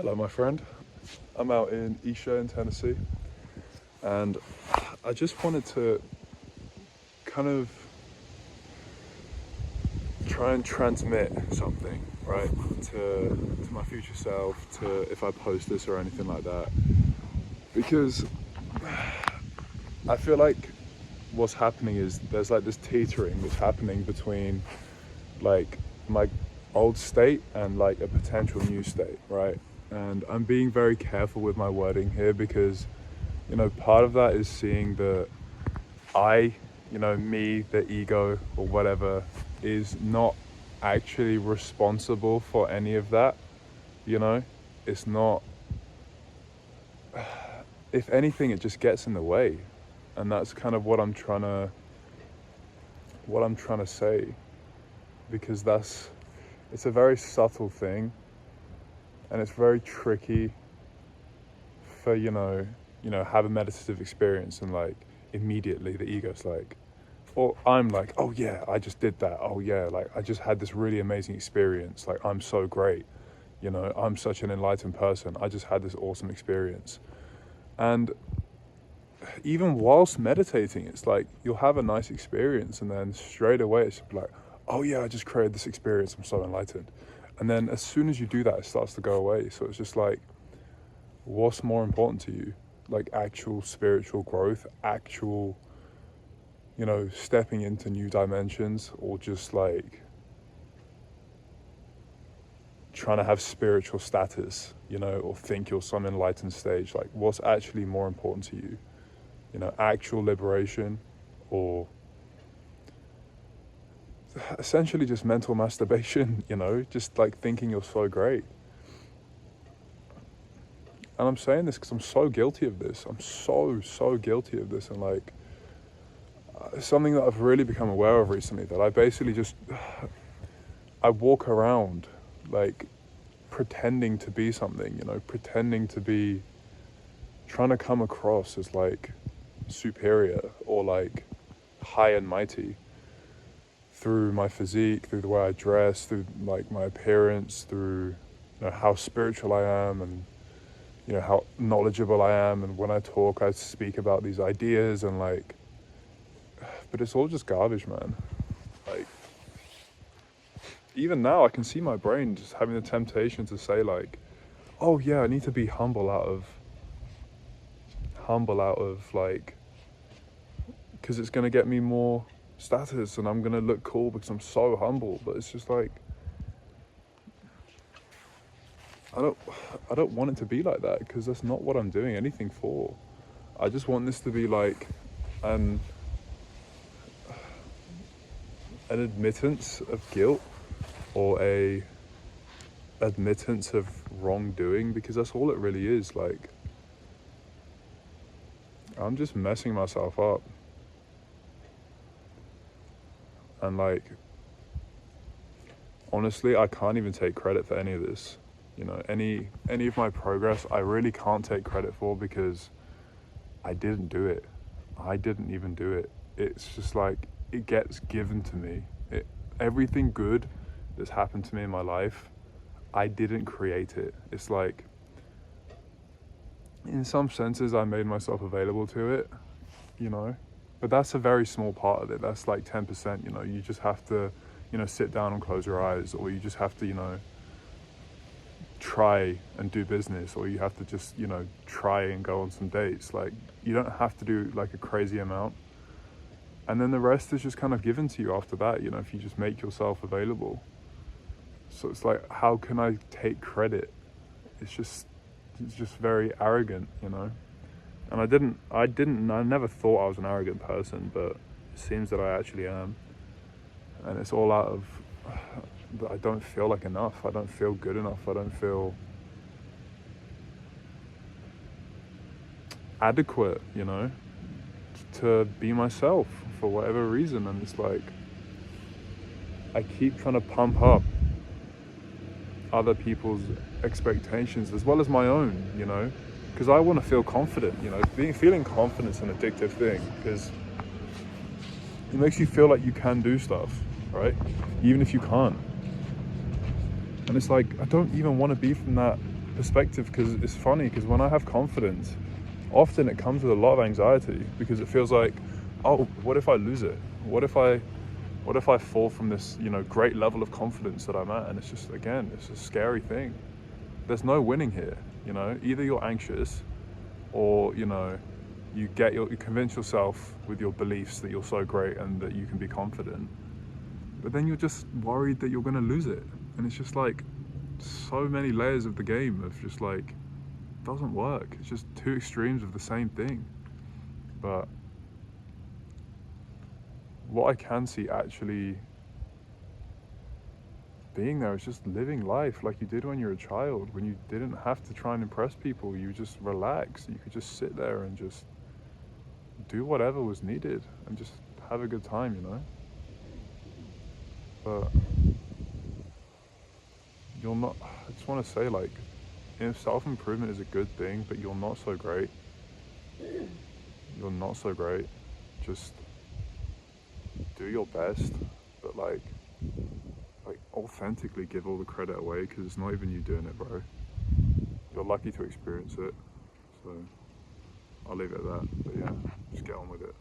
Hello, my friend. I'm out in Esho in Tennessee, and I just wanted to kind of try and transmit something, right, to my future self, to if I post this or anything like that, because I feel like what's happening is there's like this teetering that's happening between like my old state and like a potential new state, right? And I'm being very careful with my wording here because, part of that is seeing the I, me, the ego or whatever, is not actually responsible for any of that, you know? It's not, if anything, it just gets in the way. And that's kind of what I'm trying to say, because it's a very subtle thing, and it's very tricky for, have a meditative experience and like immediately the ego's like, or I'm like, oh yeah, I just did that. Oh yeah, like I just had this really amazing experience. Like I'm so great. I'm such an enlightened person. I just had this awesome experience. And even whilst meditating, it's like you'll have a nice experience and then straight away it's like, oh yeah, I just created this experience. I'm so enlightened. And then as soon as you do that, it starts to go away. So it's just like, what's more important to you? Like actual spiritual growth, actual, stepping into new dimensions, or just like trying to have spiritual status, or think you're some enlightened stage. Like what's actually more important to you? Actual liberation, or essentially just mental masturbation, just like thinking you're so great. And I'm saying this because I'm so guilty of this. I'm so guilty of this. And like, something that I've really become aware of recently, that I basically just, I walk around like pretending to be something, pretending to be, trying to come across as like superior or like high and mighty through my physique, through the way I dress, through like my appearance, through how spiritual I am, and how knowledgeable I am. And when I talk, I speak about these ideas, and like, but it's all just garbage, man. Like, even now I can see my brain just having the temptation to say like, oh yeah, I need to be humble out of like, because it's going to get me more status and I'm going to look cool because I'm so humble. But it's just like, I don't want it to be like that, because that's not what I'm doing anything for. I just want this to be like an admittance of guilt, or a admittance of wrongdoing, because that's all it really is. Like, I'm just messing myself up. And like, honestly, I can't even take credit for any of this. Any of my progress, I really can't take credit for, because I didn't do it. I didn't even do it. It's just like, it gets given to me. Everything good that's happened to me in my life, I didn't create it. It's like, in some senses, I made myself available to it, but that's a very small part of it. That's like 10%. You just have to, sit down and close your eyes, or you just have to, try and do business, or you have to just, try and go on some dates. Like, you don't have to do like a crazy amount. And then the rest is just kind of given to you after that, if you just make yourself available. So it's like, how can I take credit? It's just very arrogant, And I never thought I was an arrogant person, but it seems that I actually am. And it's all out of, that I don't feel like enough. I don't feel good enough. I don't feel adequate, to be myself for whatever reason. And it's like, I keep trying to pump up other people's expectations as well as my own, because I want to feel confident. Feeling confidence is an addictive thing, because it makes you feel like you can do stuff, right? Even if you can't. And it's like, I don't even want to be from that perspective, because it's funny, because when I have confidence, often it comes with a lot of anxiety, because it feels like, oh, what if I lose it? What if I fall from this, great level of confidence that I'm at? And it's just, again, it's a scary thing. There's no winning here, either you're anxious or, you convince yourself with your beliefs that you're so great and that you can be confident, but then you're just worried that you're going to lose it. And it's just like so many layers of the game of just like, doesn't work. It's just two extremes of the same thing. But what I can see actually being there is just living life like you did when you were a child, when you didn't have to try and impress people. You just relax. You could just sit there and just do whatever was needed and just have a good time, But you're not, I just want to say, like, self-improvement is a good thing, but you're not so great. You're not so great. Just do your best, but like authentically give all the credit away, because it's not even you doing it, bro. You're lucky to experience it. So I'll leave it at that. But yeah, just get on with it.